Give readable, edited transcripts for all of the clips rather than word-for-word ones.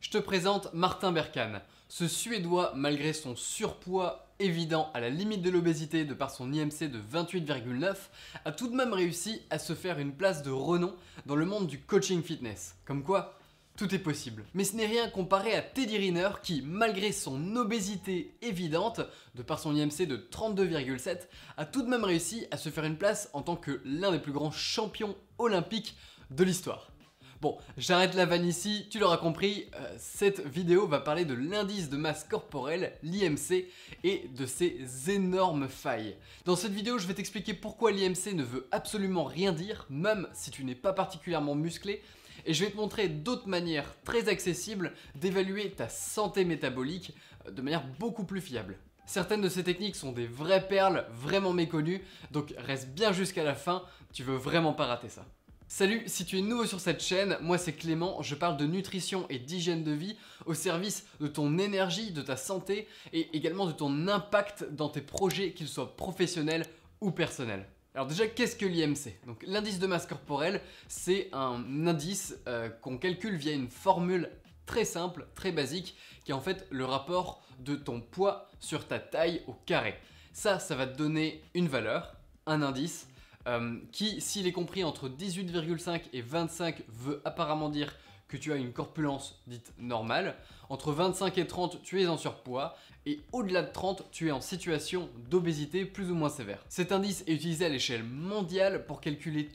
Je te présente Martin Berkhan. Ce Suédois, malgré son surpoids évident à la limite de l'obésité de par son IMC de 28,9, a tout de même réussi à se faire une place de renom dans le monde du coaching fitness. Comme quoi, tout est possible. Mais ce n'est rien comparé à Teddy Riner qui, malgré son obésité évidente, de par son IMC de 32,7, a tout de même réussi à se faire une place en tant que l'un des plus grands champions olympiques de l'histoire. Bon, j'arrête la vanne ici, tu l'auras compris, cette vidéo va parler de l'indice de masse corporelle, l'IMC, et de ses énormes failles. Dans cette vidéo, je vais t'expliquer pourquoi l'IMC ne veut absolument rien dire, même si tu n'es pas particulièrement musclé, et je vais te montrer d'autres manières très accessibles d'évaluer ta santé métabolique de manière beaucoup plus fiable. Certaines de ces techniques sont des vraies perles, vraiment méconnues, donc reste bien jusqu'à la fin, tu veux vraiment pas rater ça. Salut, si tu es nouveau sur cette chaîne, moi c'est Clément, je parle de nutrition et d'hygiène de vie au service de ton énergie, de ta santé et également de ton impact dans tes projets, qu'ils soient professionnels ou personnels. Alors déjà, qu'est-ce que l'IMC? Donc l'indice de masse corporelle, c'est un indice qu'on calcule via une formule très simple, très basique, qui est en fait le rapport de ton poids sur ta taille au carré. Ça va te donner une valeur, un indice, qui, s'il est compris entre 18,5 et 25, veut apparemment dire que tu as une corpulence dite normale. Entre 25 et 30, tu es en surpoids. Et au-delà de 30, tu es en situation d'obésité plus ou moins sévère. Cet indice est utilisé à l'échelle mondiale pour calculer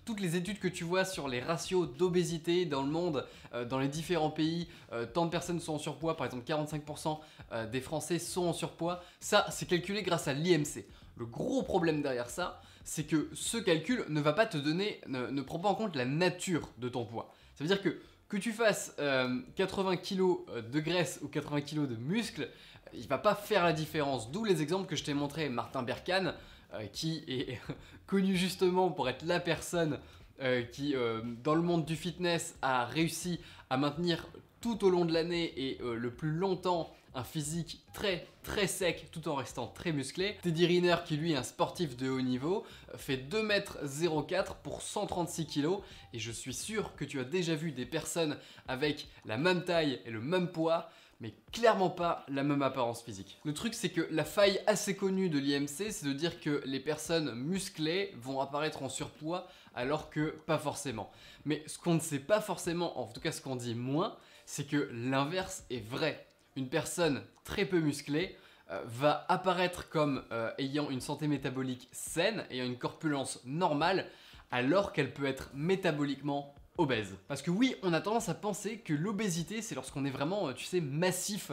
toutes les études que tu vois sur les ratios d'obésité dans le monde, dans les différents pays. Tant de personnes sont en surpoids, par exemple 45% des Français sont en surpoids. Ça, c'est calculé grâce à l'IMC. Le gros problème derrière ça, c'est que ce calcul ne va pas te donner, ne prend pas en compte la nature de ton poids. Ça veut dire que tu fasses 80 kg de graisse ou 80 kg de muscle, il ne va pas faire la différence. D'où les exemples que je t'ai montré, Martin Berkhan, qui est connu justement pour être la personne qui, dans le monde du fitness, a réussi à maintenir tout au long de l'année et le plus longtemps un physique très sec tout en restant très musclé. Teddy Riner, qui lui est un sportif de haut niveau, fait 2,04 m pour 136 kg et je suis sûr que tu as déjà vu des personnes avec la même taille et le même poids, mais clairement pas la même apparence physique. Le truc, c'est que la faille assez connue de l'IMC, c'est de dire que les personnes musclées vont apparaître en surpoids alors que pas forcément. Mais ce qu'on ne sait pas forcément, en tout cas ce qu'on dit moins, c'est que l'inverse est vrai. Une personne très peu musclée va apparaître comme ayant une santé métabolique saine, ayant une corpulence normale, alors qu'elle peut être métaboliquement obèse. Parce que oui, on a tendance à penser que l'obésité, c'est lorsqu'on est vraiment, tu sais, massif,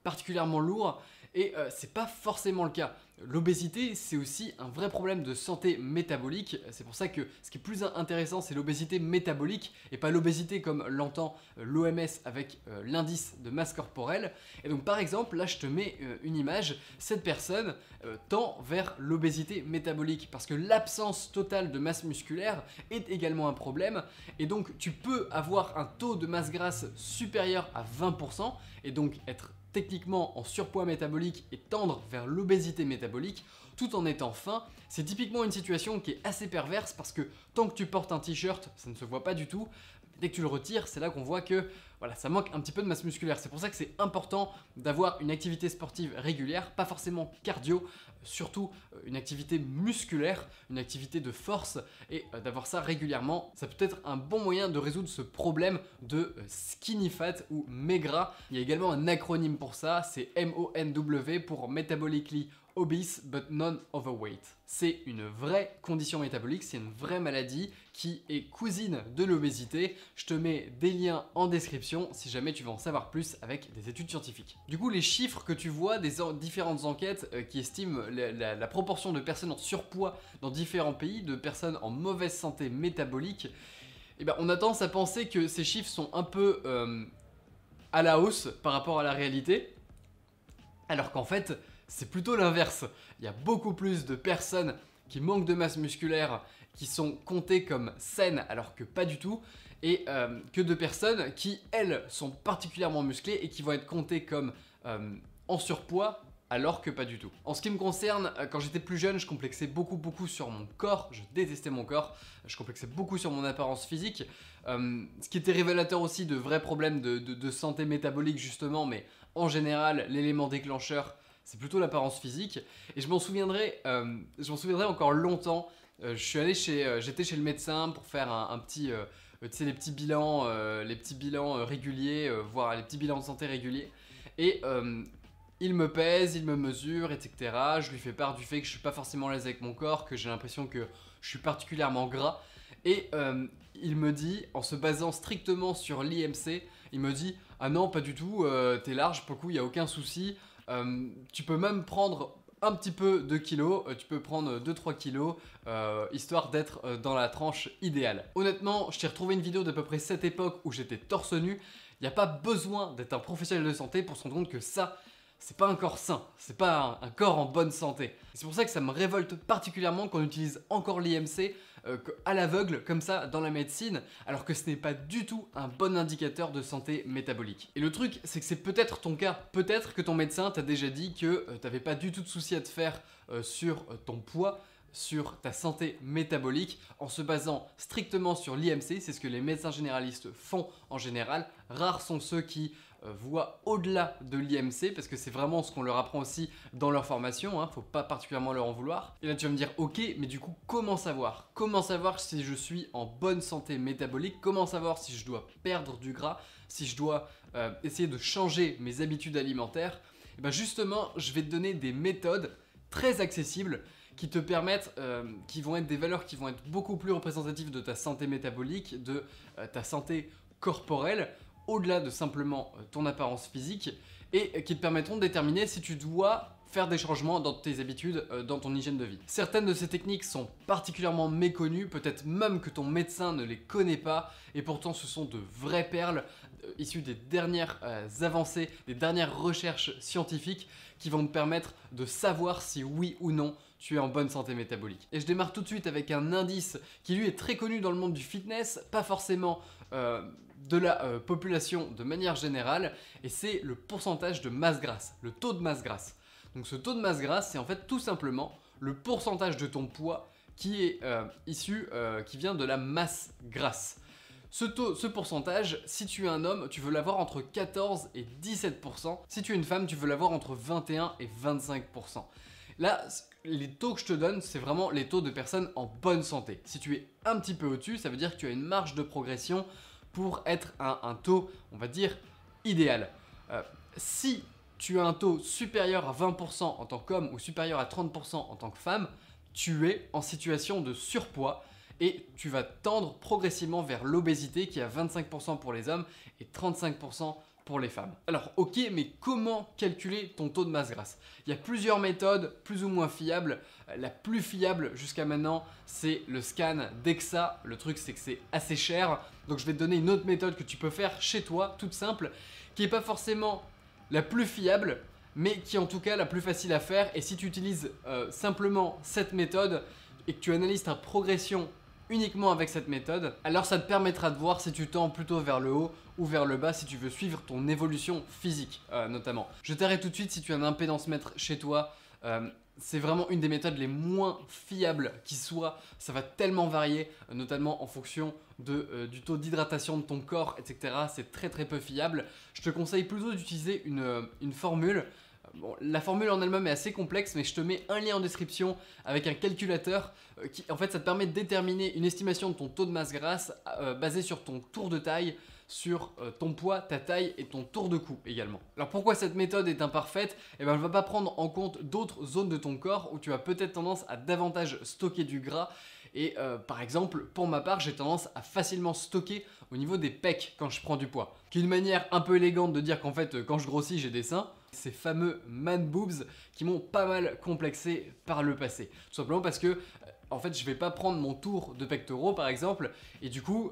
particulièrement lourd, et c'est pas forcément le cas. L'obésité, c'est aussi un vrai problème de santé métabolique. C'est pour ça que ce qui est plus intéressant, c'est l'obésité métabolique et pas l'obésité comme l'entend l'OMS avec l'indice de masse corporelle. Et donc par exemple, là je te mets une image, cette personne tend vers l'obésité métabolique parce que l'absence totale de masse musculaire est également un problème. Et donc tu peux avoir un taux de masse grasse supérieur à 20% et donc être techniquement en surpoids métabolique et tendre vers l'obésité métabolique tout en étant fin. C'est typiquement une situation qui est assez perverse parce que tant que tu portes un t-shirt, ça ne se voit pas du tout. Dès que tu le retires, c'est là qu'on voit que voilà, ça manque un petit peu de masse musculaire. C'est pour ça que c'est important d'avoir une activité sportive régulière, pas forcément cardio, surtout une activité musculaire, une activité de force et d'avoir ça régulièrement. Ça peut être un bon moyen de résoudre ce problème de skinny fat ou maigrat. Il y a également un acronyme pour ça, c'est MONW pour Metabolically Obese but non overweight. C'est une vraie condition métabolique, c'est une vraie maladie qui est cousine de l'obésité. Je te mets des liens en description si jamais tu veux en savoir plus avec des études scientifiques. Du coup, les chiffres que tu vois des différentes enquêtes qui estiment la proportion de personnes en surpoids dans différents pays, de personnes en mauvaise santé métabolique, eh ben, on a tendance à penser que ces chiffres sont un peu à la hausse par rapport à la réalité, alors qu'en fait, c'est plutôt l'inverse. Il y a beaucoup plus de personnes qui manquent de masse musculaire, qui sont comptées comme saines alors que pas du tout, et que de personnes qui, elles, sont particulièrement musclées et qui vont être comptées comme en surpoids alors que pas du tout. En ce qui me concerne, quand j'étais plus jeune, je complexais beaucoup sur mon corps, je détestais mon corps, je complexais beaucoup sur mon apparence physique, ce qui était révélateur aussi de vrais problèmes de santé métabolique justement, mais en général, l'élément déclencheur, c'est plutôt l'apparence physique, et je m'en souviendrai encore longtemps. J'étais chez le médecin pour faire un petit, tu sais, les petits bilans réguliers, voire les petits bilans de santé réguliers, et il me pèse, il me mesure, etc. Je lui fais part du fait que je suis pas forcément à l'aise avec mon corps, que j'ai l'impression que je suis particulièrement gras. Et il me dit, en se basant strictement sur l'IMC, il me dit « Ah non, pas du tout, t'es large, pour le coup, il n'y a aucun souci. Tu peux même prendre un petit peu de kilos, tu peux prendre 2-3 kilos, histoire d'être dans la tranche idéale. » Honnêtement, je t'ai retrouvé une vidéo d'à peu près cette époque où j'étais torse nu. Il n'y a pas besoin d'être un professionnel de santé pour se rendre compte que ça, c'est pas un corps sain, c'est pas un corps en bonne santé. C'est pour ça que ça me révolte particulièrement qu'on utilise encore l'IMC à l'aveugle comme ça dans la médecine, alors que ce n'est pas du tout un bon indicateur de santé métabolique. Et le truc, c'est que c'est peut-être ton cas. Peut-être que ton médecin t'a déjà dit que t'avais pas du tout de souci à te faire sur ton poids, sur ta santé métabolique en se basant strictement sur l'IMC. C'est ce que les médecins généralistes font en général. Rares sont ceux qui voient au-delà de l'IMC, parce que c'est vraiment ce qu'on leur apprend aussi dans leur formation, hein, faut pas particulièrement leur en vouloir. Et là tu vas me dire ok, mais du coup comment savoir? Comment savoir si je suis en bonne santé métabolique? Comment savoir si je dois perdre du gras? Si je dois essayer de changer mes habitudes alimentaires? Et bien justement, je vais te donner des méthodes très accessibles qui te permettent, qui vont être des valeurs qui vont être beaucoup plus représentatives de ta santé métabolique, de ta santé corporelle, au-delà de simplement ton apparence physique, et qui te permettront de déterminer si tu dois faire des changements dans tes habitudes, dans ton hygiène de vie. Certaines de ces techniques sont particulièrement méconnues, peut-être même que ton médecin ne les connaît pas, et pourtant ce sont de vraies perles issues des dernières avancées, des dernières recherches scientifiques qui vont te permettre de savoir si oui ou non tu es en bonne santé métabolique. Et je démarre tout de suite avec un indice qui lui est très connu dans le monde du fitness, pas forcément de la population de manière générale, et c'est le pourcentage de masse grasse, le taux de masse grasse. Donc ce taux de masse grasse, c'est en fait tout simplement le pourcentage de ton poids qui est qui vient de la masse grasse. Ce pourcentage, si tu es un homme, tu veux l'avoir entre 14 et 17%. Si tu es une femme, tu veux l'avoir entre 21 et 25%. Là, les taux que je te donne, c'est vraiment les taux de personnes en bonne santé. Si tu es un petit peu au-dessus, ça veut dire que tu as une marge de progression pour être un taux, on va dire, idéal. Si tu as un taux supérieur à 20% en tant qu'homme ou supérieur à 30% en tant que femme, tu es en situation de surpoids et tu vas tendre progressivement vers l'obésité qui est à 25% pour les hommes et 35% pour les femmes. Alors ok, mais comment calculer ton taux de masse grasse? Il y a plusieurs méthodes plus ou moins fiables. La plus fiable jusqu'à maintenant, c'est le scan DEXA. Le truc, c'est que c'est assez cher. Donc je vais te donner une autre méthode que tu peux faire chez toi, toute simple, qui n'est pas forcément la plus fiable, mais qui est en tout cas la plus facile à faire. Et si tu utilises simplement cette méthode et que tu analyses ta progression uniquement avec cette méthode, alors ça te permettra de voir si tu tends plutôt vers le haut ou vers le bas si tu veux suivre ton évolution physique notamment. Je t'arrête tout de suite si tu as un impédance-mètre chez toi. C'est vraiment une des méthodes les moins fiables qui soit. Ça va tellement varier, notamment en fonction du taux d'hydratation de ton corps, etc. C'est très peu fiable. Je te conseille plutôt d'utiliser une formule. Bon, la formule en elle-même est assez complexe, mais je te mets un lien en description avec un calculateur qui, en fait, ça te permet de déterminer une estimation de ton taux de masse grasse basé sur ton tour de taille, sur ton poids, ta taille et ton tour de cou également. Alors pourquoi cette méthode est imparfaite? Eh bien, elle ne va pas prendre en compte d'autres zones de ton corps où tu as peut-être tendance à davantage stocker du gras. Et par exemple, pour ma part, j'ai tendance à facilement stocker au niveau des pecs quand je prends du poids. Qui est une manière un peu élégante de dire qu'en fait, quand je grossis, j'ai des seins. Ces fameux man boobs qui m'ont pas mal complexé par le passé. Tout simplement parce que en fait, je vais pas prendre mon tour de pectoraux par exemple, et du coup,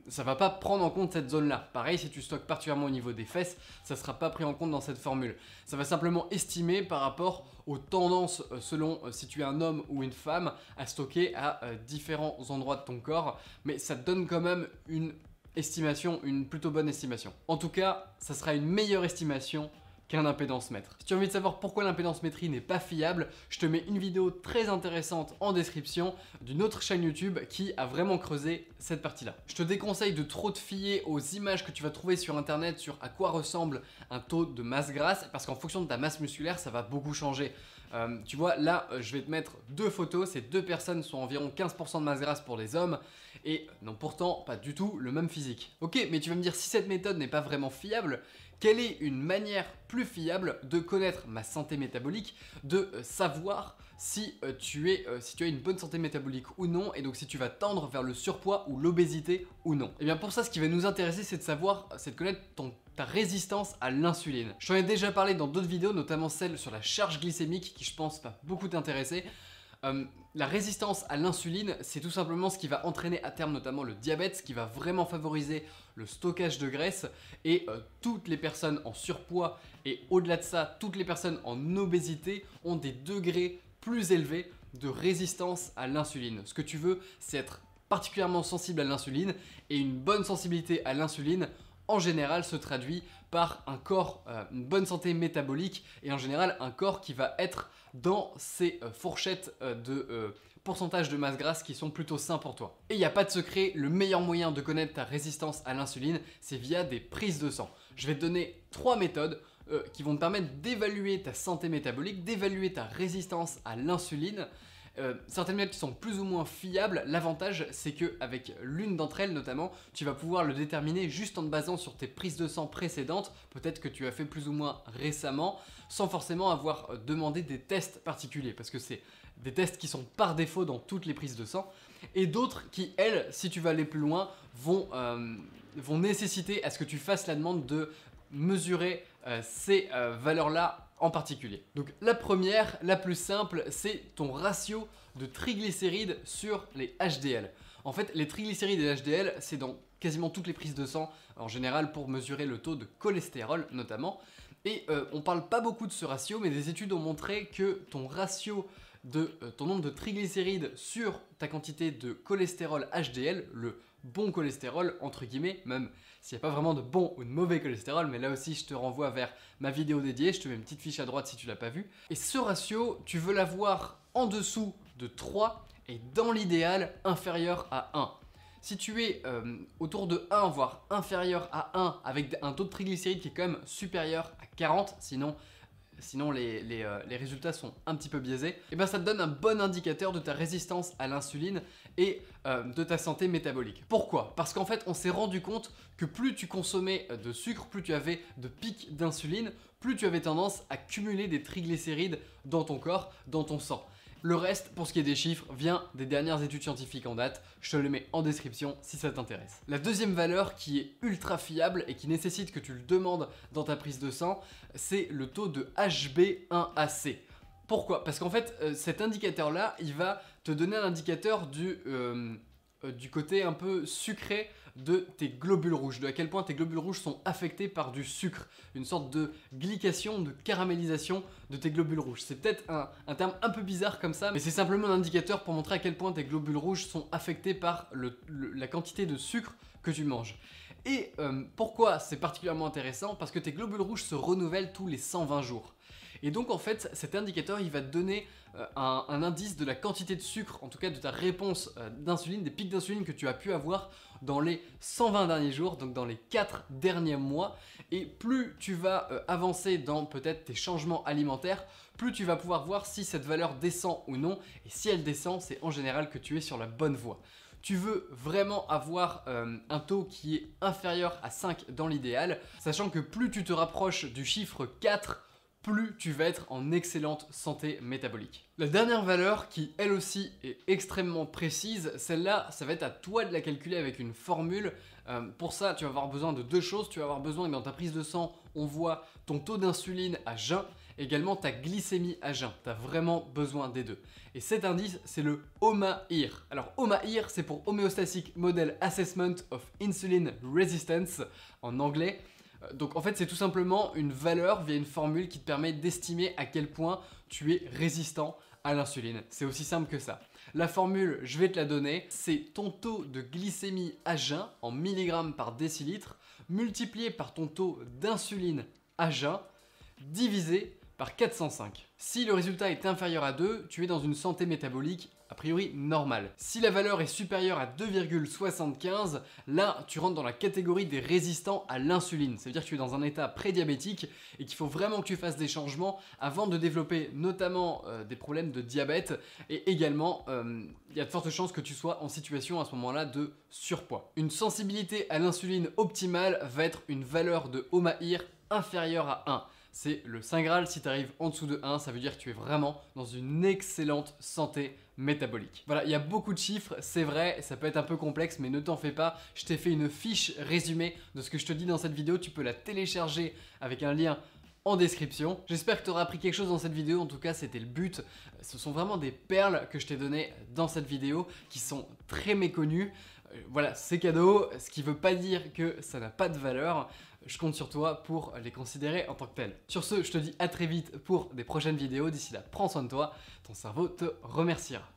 ça va pas prendre en compte cette zone-là. Pareil, si tu stockes particulièrement au niveau des fesses, ça sera pas pris en compte dans cette formule. Ça va simplement estimer par rapport aux tendances selon si tu es un homme ou une femme à stocker à différents endroits de ton corps, mais ça te donne quand même une estimation, une plutôt bonne estimation. En tout cas, ça sera une meilleure estimation qu'un impédance-mètre. Si tu as envie de savoir pourquoi l'impédance-métrie n'est pas fiable, je te mets une vidéo très intéressante en description d'une autre chaîne YouTube qui a vraiment creusé cette partie-là. Je te déconseille de trop te fier aux images que tu vas trouver sur internet sur à quoi ressemble un taux de masse grasse, parce qu'en fonction de ta masse musculaire, ça va beaucoup changer. Tu vois, là, je vais te mettre deux photos. Ces deux personnes sont environ 15% de masse grasse pour les hommes et n'ont pourtant pas du tout le même physique. Ok, mais tu vas me dire, si cette méthode n'est pas vraiment fiable, quelle est une manière plus fiable de connaître ma santé métabolique, de savoir si tu as une bonne santé métabolique ou non, et donc si tu vas tendre vers le surpoids ou l'obésité ou non? Et bien pour ça, ce qui va nous intéresser, c'est de connaître ta résistance à l'insuline. Je t'en ai déjà parlé dans d'autres vidéos, notamment celle sur la charge glycémique qui je pense va beaucoup t'intéresser. La résistance à l'insuline, c'est tout simplement ce qui va entraîner à terme notamment le diabète, ce qui va vraiment favoriser le stockage de graisse, et toutes les personnes en surpoids et au-delà de ça, toutes les personnes en obésité ont des degrés plus élevés de résistance à l'insuline. Ce que tu veux, c'est être particulièrement sensible à l'insuline, et une bonne sensibilité à l'insuline en général se traduit par un corps, une bonne santé métabolique, et en général un corps qui va être dans ces fourchettes de pourcentage de masse grasse qui sont plutôt sains pour toi. Et il n'y a pas de secret, le meilleur moyen de connaître ta résistance à l'insuline, c'est via des prises de sang. Je vais te donner 3 méthodes qui vont te permettre d'évaluer ta santé métabolique, d'évaluer ta résistance à l'insuline. Certaines méthodes qui sont plus ou moins fiables. L'avantage, c'est qu'avec l'une d'entre elles notamment, tu vas pouvoir le déterminer juste en te basant sur tes prises de sang précédentes, peut-être que tu as fait plus ou moins récemment, sans forcément avoir demandé des tests particuliers, parce que c'est des tests qui sont par défaut dans toutes les prises de sang, et d'autres qui, elles, si tu vas aller plus loin, vont nécessiter à ce que tu fasses la demande de mesurer ces valeurs-là en particulier. Donc la première, la plus simple, c'est ton ratio de triglycérides sur les HDL. En fait, les triglycérides et les HDL, c'est dans quasiment toutes les prises de sang, en général pour mesurer le taux de cholestérol notamment. Et on parle pas beaucoup de ce ratio, mais des études ont montré que ton ratio de ton nombre de triglycérides sur ta quantité de cholestérol HDL, le bon cholestérol entre guillemets, même s'il n'y a pas vraiment de bon ou de mauvais cholestérol, mais là aussi je te renvoie vers ma vidéo dédiée, je te mets une petite fiche à droite si tu l'as pas vue. Et ce ratio, tu veux l'avoir en dessous de 3 et dans l'idéal inférieur à 1. Si tu es autour de 1 voire inférieur à 1 avec un taux de triglycérides qui est quand même supérieur à 40, sinon les résultats sont un petit peu biaisés, et ben ça te donne un bon indicateur de ta résistance à l'insuline et de ta santé métabolique. Pourquoi? Parce qu'en fait on s'est rendu compte que plus tu consommais de sucre, plus tu avais de pics d'insuline, plus tu avais tendance à cumuler des triglycérides dans ton corps, dans ton sang. Le reste, pour ce qui est des chiffres, vient des dernières études scientifiques en date. Je te le mets en description si ça t'intéresse. La deuxième valeur qui est ultra fiable et qui nécessite que tu le demandes dans ta prise de sang, c'est le taux de HB1AC. Pourquoi? Parce qu'en fait, cet indicateur-là, il va te donner un indicateur du côté un peu sucré de tes globules rouges, de à quel point tes globules rouges sont affectés par du sucre, une sorte de glycation, de caramélisation de tes globules rouges. C'est peut-être un terme un peu bizarre comme ça, mais c'est simplement un indicateur pour montrer à quel point tes globules rouges sont affectés par la quantité de sucre que tu manges. Et pourquoi c'est particulièrement intéressant? Parce que tes globules rouges se renouvellent tous les 120 jours. Et donc en fait, cet indicateur, il va te donner un indice de la quantité de sucre, en tout cas de ta réponse d'insuline, des pics d'insuline que tu as pu avoir dans les 120 derniers jours, donc dans les 4 derniers mois. Et plus tu vas avancer dans peut-être tes changements alimentaires, plus tu vas pouvoir voir si cette valeur descend ou non. Et si elle descend, c'est en général que tu es sur la bonne voie. Tu veux vraiment avoir un taux qui est inférieur à 5 dans l'idéal, sachant que plus tu te rapproches du chiffre 4, plus tu vas être en excellente santé métabolique. La dernière valeur qui elle aussi est extrêmement précise, celle-là ça va être à toi de la calculer avec une formule. Pour ça tu vas avoir besoin de deux choses. Tu vas avoir besoin que dans ta prise de sang on voit ton taux d'insuline à jeun, également ta glycémie à jeun. Tu as vraiment besoin des deux. Et cet indice c'est le OMA-IR. Alors OMA-IR c'est pour Homeostatic Model Assessment of Insulin Resistance en anglais. Donc en fait c'est tout simplement une valeur via une formule qui te permet d'estimer à quel point tu es résistant à l'insuline. C'est aussi simple que ça. La formule, je vais te la donner, c'est ton taux de glycémie à jeun en milligrammes par décilitre multiplié par ton taux d'insuline à jeun divisé par 405. Si le résultat est inférieur à 2, tu es dans une santé métabolique a priori normale. Si la valeur est supérieure à 2,75, là tu rentres dans la catégorie des résistants à l'insuline. Ça veut dire que tu es dans un état prédiabétique et qu'il faut vraiment que tu fasses des changements avant de développer notamment des problèmes de diabète, et également il y a de fortes chances que tu sois en situation à ce moment-là de surpoids. Une sensibilité à l'insuline optimale va être une valeur de OMAIR inférieure à 1. C'est le Saint Graal. Si tu arrives en dessous de 1, ça veut dire que tu es vraiment dans une excellente santé métabolique. Voilà, il y a beaucoup de chiffres, c'est vrai, ça peut être un peu complexe, mais ne t'en fais pas. Je t'ai fait une fiche résumée de ce que je te dis dans cette vidéo. Tu peux la télécharger avec un lien en description. J'espère que tu auras appris quelque chose dans cette vidéo, en tout cas c'était le but. Ce sont vraiment des perles que je t'ai données dans cette vidéo qui sont très méconnues. Voilà, c'est cadeau, ce qui veut pas dire que ça n'a pas de valeur. Je compte sur toi pour les considérer en tant que tels. Sur ce, je te dis à très vite pour des prochaines vidéos. D'ici là, prends soin de toi, ton cerveau te remerciera.